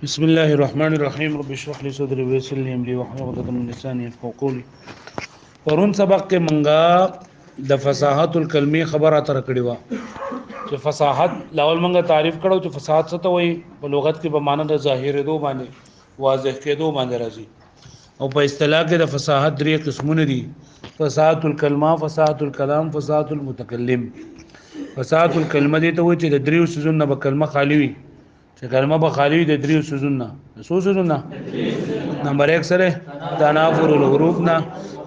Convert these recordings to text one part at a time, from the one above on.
بسم الله الرحمن الرحیم رب اشرح لي صدري ويسر لي امري واحلل عقدة من لساني يفقهوا قولي. پرون سبق کې منګه د فصاحت الکلمی خبره تر کړی و چې فصاحت لاول منګه تعریف کړو چې فصاحت څه ته وایي په لغت کې په معنی د ظاهر دو باندې واضح کېدو باندې راځي او په اصطلاح کې د فصاحت درې قسمونه دي: فصاحت الکلمه، فصاحت الکلام، فصاحت المتکلم. فصاحت الکلمه دي ته وایي چې د دریو سيزونو به کلمه خالی وي، چې کلمه به خالی د دریو سيزونو. څو سيزونو؟ نمبر 1 سره تنافر الحروف نه،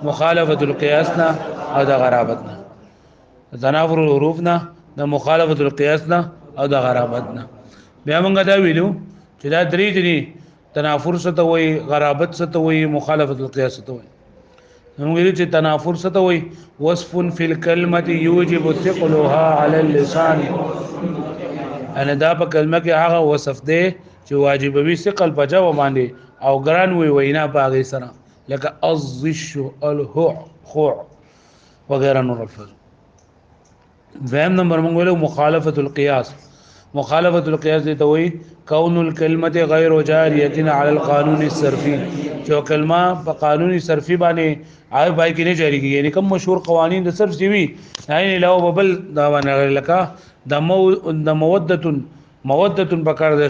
مخالفت القياس نه او د غرابت نه. تنافر الحروف نه، د مخالفت القياس نه او د غرابت نه. بیا موږ دا ویلو چې دا درې دي: تنافر څه ته وایي، غرابت څه ته وایي، مخالفت القياس څه ته وایي. موږ ویلو چې تنافر څه ته وایي؟ وصف فی الکلمه یوجب ثقلها علی اللسان. ان دا په کلمه کې هغه وصف دی چې واجبوي ثقل په جو باندې او ګران وي وینا په هغه سره، لکه الظش الهع خع وغيرها نور الفاظ. فهم نمبر موږ ویلو مخالفت القياس. مخالفت القياس دي ته وایي کون الکلمه غیر جاریه علی القانون الصرفي، چې کلمه په قانوني صرفي باندې هغه پای کې نه جاری کیږي. یعنی کوم مشهور قوانین د صرف دی وی نه له ببل دا باندې لکه د مودتون بکار د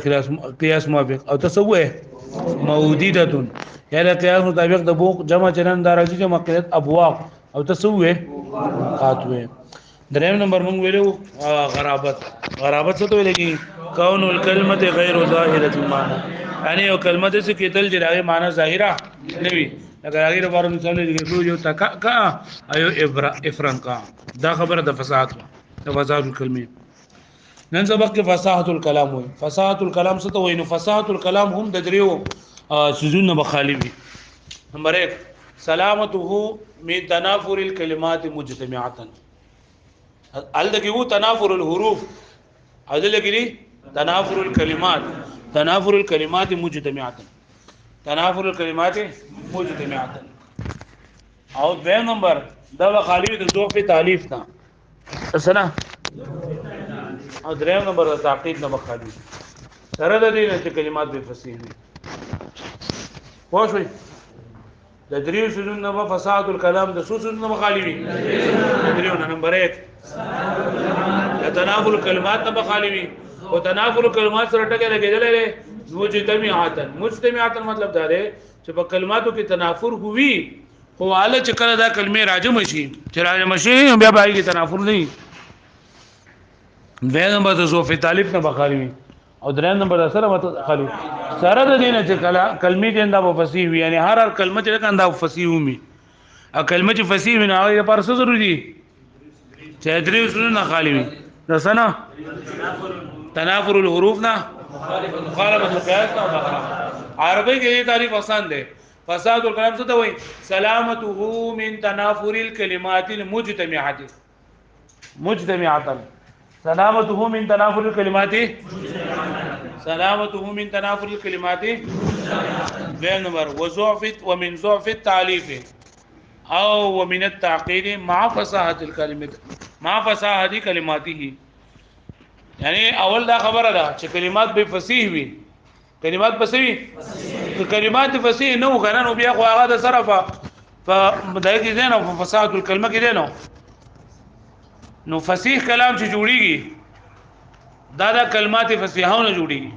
قیاس موافق او تسوه مودیدتون، یعنی قیاس مطابق د بوق جمع چنن درجه جمع قیاس ابواق او تسوه قاتوه. دریم نمبر مونږ ویلو غرابت. غرابت څه ته ویل کی؟ کون الکلمه غیر ظاهره المعنى، یعنی یو کلمه د څه کېدل چې هغه معنی ظاهره نه وي. لکه هغه لپاره مثال دی یو تکا کا ایو افران کا. دا خبره د فصاحت د فصاحت الکلمه. نن سبق کې فصاحت الکلام وي. فصاحت الکلام څه ته وایي؟ نو فصاحت الکلام هم د دریو سيزونو بخالي وي. نمبر 1 سلامته من تنافر الكلمات مجتمعه. الدغه وو تنافر الحروف، ادلګری تنافر الكلمات. تنافر الكلمات مجتمعه، تنافر الكلمات مجتمعه. او دویم نمبر دا خالی د ضعف تالیف نه اسنه. او دریم نمبر د تعقید نه مخالي سره د دې چې کلمات به فصیح وي. واښوي د دریو سيزونو نه فصاحت الکلام د څو سيزونو مخالي وي؟ دریو نه. نمبر 1 د تنافر الکلمات نه مخالي وي، او تنافر الکلمات سره ټکي لګیدل مجتمعاتن. مجتمعاتن مطلب دا دی چې په کلماتو کې تنافر ہووي، خو اله چې کله دا کلمې راجم شي، چې راجم شي بیا به کې تنافر نه وي. دویم نمبر د ضعف تالیف نه بخاری وي، او دریم نمبر سره مخالي سره د دینه چې کلمې دې انده فصیح وي. یعنی هر کلمه چې انده فصیح وي، او کلمه چې فصیح وي نه هغه لپاره څه ضروري دي؟ چې درې اصول نه خالی وي. د سنه تنافر الحروف نه، مخالفت القياس نه. عربی کې دې تعریف آسان دی. فصاحت الکلام څه ته وایي؟ سلامته من تنافر الكلمات المجتمعه. مجتمعه سلامته من تنافر الكلمات، سلامته من تنافر الكلمات. دویم نمبر وضعفت ومن ضعف التعلیف او ومن التعقید مع فصاحت الكلمات، مع فصاحت کلماته. یعنی اول دا خبره ده چې کلمات به فصیح وي. کلمات فصیح وي، کلمات فصیح نه وګڼه نو بیا خو هغه د صرفه فدای کې نه نو فصاحت الکلمه کې نه نو فصیح کلام چې جوړیږي دا کلمات فصیحونه جوړیږي.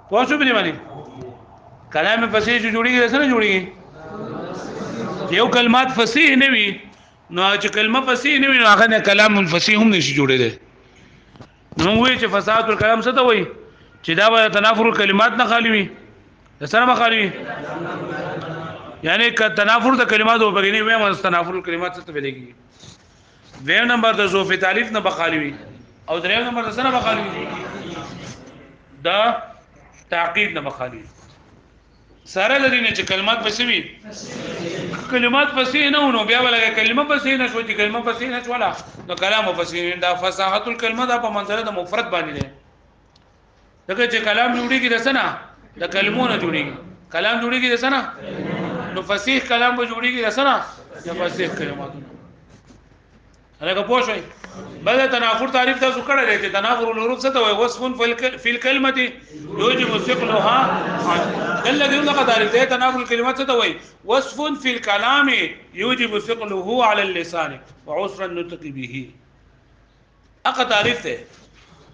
پوه شو بلی معنی؟ کلام فصیح چې جوړیږي څنګه جوړیږي؟ یو کلمات فصیح نه وي نو چې کلمه فصیح نه وي نو هغه کلام فصیح هم نشي جوړیدل. نو وایي چې فصاحت الکلام څه ته وایي؟ چې دا به تنافر الکلمات نه خالی وي. سره به خالی وي، یعنی ک تنافر د کلماتو په کې نه وي، مې تنافر الکلمات څه ته ویل کېږي. دویم نمبر د ضعف تالیف نه بخالی وي، او دریم نمبر د سره بخالی وي دا تعقید نه بخالی وي. سره د دې نه چې کلمات فصیح، کلمات فصیح نه ونو بیا ولګه کلمه فصیح نه شو، چې کلمه فصیح نه شولا نو کلام فصیح. دا فصاحت الکلمه دا په منځله د مفرد باندې ده. دغه چې کلام جوړیږي د سنا د کلمونو جوړیږي، کلام جوړیږي د سنا نو فصیح کلام به جوړیږي د سنا د فصیح کلماتونو. هغه پوه شئ بل تنافر تعریف تاسو کړی دی چې تنافر الحروف څه ته وایي وصف فی الکلمه یوجب ثقلها الذي لقد تعریف دی تنافر الکلمات څه ته وایي وصف فی الكلام یوجب ثقله على اللسان وعسر النطق به اقا تعریف ته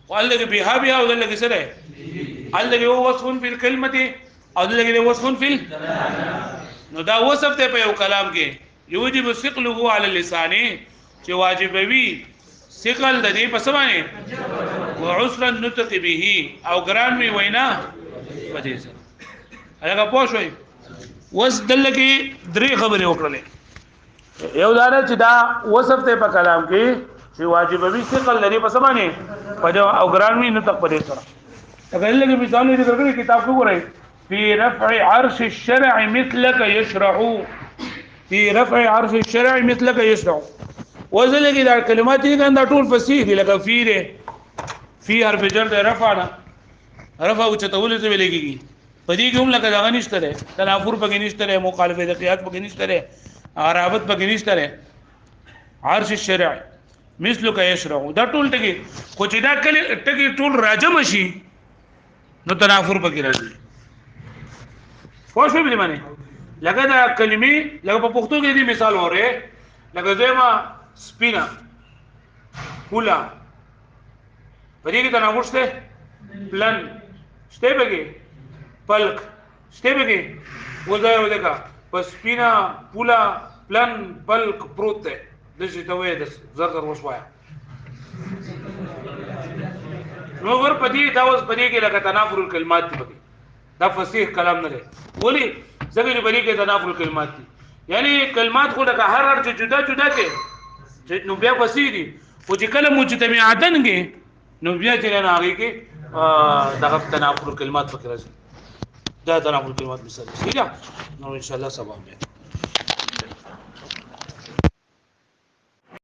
والذي بها بها او الذي سره الذي هو وصف في الكلمه او الذي هو وصف في نو دا وصف ته په یو کلام کې یوجب ثقله على اللسان چې واجبوي ثقل د دې په سمانه وعسر النطق به او ګران می وینا په دې سره هغه پوه شوي وس دلته درې خبرې وکړلې یو دا چې دا وصف ته په کلام کې چې واجبوي ثقل لري په سمانه په او ګران می نطق په دې سره اگر لګي مثال دې درکړي کتاب کو غوړي في رفع عرش الشرع مثلك يشرع في رفع عرش الشرع مثلك يشرع وزلګي دا کلمات دي دا ټول فصیح دي لکه فی حرف جر ده رفعنا رفع او چتول څه ویلېږي پدې کې هم لکه دا غنښت ده تنافر پکې نشته ده مخالفه د قیاس پکې نشته ده عرابت پکې نشته ده عرش الشرع مثلك يشرع دا ټول ټکی خو چې دا کله ټکی ټول راجم شي نو تنافر پکې راځي پوه شو به معنی لکه دا کلمې لکه په پښتو کې دې مثال وره لکه زما سپینا پولا پدې کې تنافر شته پلن شته بګي پلک شته بګي وځه ودکا پس سپینا پولا پلن پلک پروت ده د څه ته وې د زر وشوایا نو ور پدې دا اوس پدې کې لکه تنافر الکلمات دي بګي دا فصیح کلام نه دی ولی څنګه پدې کې تنافر الکلمات دي یعنی کلمات خو لکه هر هر جدا جدا کې نو بیا فصیح دي او چې کله مجتمعاتن کې نو بیا چې نه هغه کې دغه تنافر الکلمات فکر راځي دا تنافر الکلمات مثال دی نو ان شاء الله سبا